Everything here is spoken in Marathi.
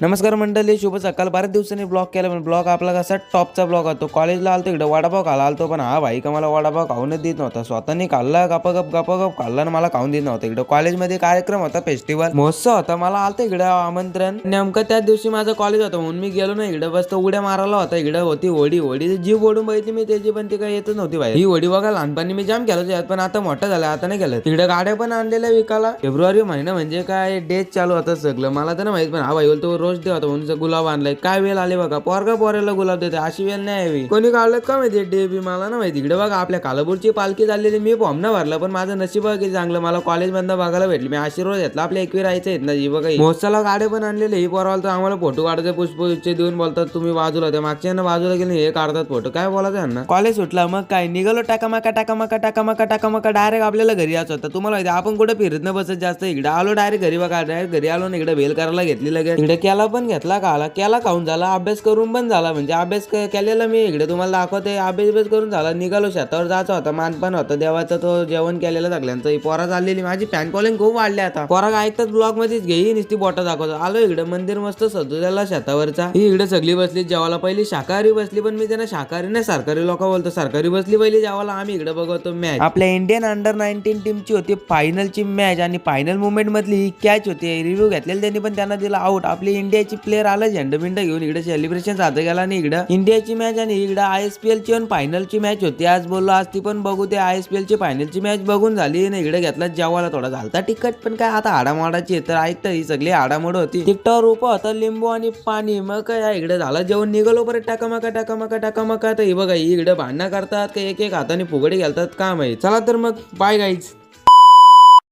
नमस्कार मंडळी, शुभ सकाळ. बऱ्याच दिवसांनी ब्लॉग केला, पण ब्लॉग आपला कसा टॉपचा ब्लॉग होतो. कॉलेजला आलतो, इकडे वडापाव खायला आलतो, पण हा भाई का मला वडापाव खाऊनच देत नव्हता. स्वतःनी खाल्ला, गपागप खाल्ला आणि मला खाऊन देत नव्हता. इकडे कॉलेजमध्ये कार्यक्रम होता, फेस्टिवल महोत्सव होता. मला आलतं इकडे आमंत्रण. नेमकं त्याच दिवशी माझं कॉलेज होतं म्हणून मी गेलो ना. इकडे बस तो उड्या मारायला होता. इकडे होती होडी जीव ओढून बघितली मी त्याची, पण ती काही येतच नव्हती बाहेर. ही होडी बघा लहानपणी मी जाम केलं यात, पण आता मोठं झालं, आता नाही केलं. तिकडे गाड्या पण आणलेल्या विकायला. फेब्रुवारी महिना म्हणजे काय डेट चालू होतं सगळं. मला तर ना माहित, पण हा भाई तो रोज दे होता म्हणून गुलाब आणलाय. काय वेळ आले बघा, पोराला गुलाब देते, अशी वेळ नाही यावी. कोणी काढलं का माहिती डे बी, मला ना माहिती. इकडे बघा आपल्या कालापूरची पालखी झालेली, मी फॉर्म न भरला, पण माझं नशीब किती चांगलं, मला कॉलेज मधनं बघायला भेटली. मी आशीर्वाद घेतला. आपल्या एकवी राहायचं आहेत ना जी बघा. महोत्सवाला गाड्या पण आणलेले. ही पोराला तर आम्हाला फोटो काढायचे, पुष्पचे देऊन बोलतात तुम्ही बाजूला त्या मागच्या बाजूला गेले, हे काढतात फोटो. काय बोलायचं यांना. कॉलेज सुटला मग काय निघालो टाकामाका डायरेक्ट आपल्याला घरी यायचं होतं. तुम्हाला माहिती आपण कुठे फिरत न बसत जास्त. इकडे आलो डायरेक्ट घरी बघा. डायरेक्ट घरी आलो ना, इकडे बेल करायला घेतली लगेच. इकडे केला पण घेतला, केला खाऊन झाला, अभ्यास करून पण झाला. म्हणजे अभ्यास केलेला मी इकडे तुम्हाला दाखवते. अभ्यास करून झाला, निघालो. शेतावर जायचा होता, मानपान होता देवाचा, तो जेवण केलेलं सगळ्यांचं. पोरा चाललेली माझी फॅन फॉलोइंग खूप वाढली. आता पोरा ऐकतात ब्लॉग मध्येच घेई नुसती बोटा दाखवतो. आलो इकडे मंदिर मस्त सजवलेला शेतावरचा. ही इकडे सगळी बसली जेवायला. पहिली शाकाहारी बसली, पण मी त्यांना शाकाहारी नाही सरकारी लोक बोलतो. सरकारी बसली पहिली जेवायला. आम्ही इकडे बघतो मॅच. आपल्या इंडियन अंडर-19 टीमची होती फायनलची मॅच, आणि फायनल मुवमेंट मधली ही कॅच होती. रिव्ह्यू घेतलेला त्यांनी, पण त्यांना दिला आउट. आपली इंडियाची प्लेअर आला झेंडबिंड घेऊन. इकडे सेलिब्रेशन साधं गेला आणि इकडे इंडियाची मॅच आणि इकडे ISPL ची पण फायनलची मॅच होती. आज बोललो आज ती पण बघू. ते ISPL ची फायनलची मॅच बघून झाली ना. इकडे घेतला जेवायला. थोडा झालता तिखट, पण काय आता हाडामोडाची तर ऐकतं. ही सगळी हाडामोड होती. तिखटावर उप होता लिंबू आणि पाणी. मग काय इकडे झाला जेवण. निघालो परत टाकामाका. तर ही बघा ही इकडे भांडणं करतात का एक हाताने फुगडी घालतात का माहिती. चला तर मग बाय गाईज.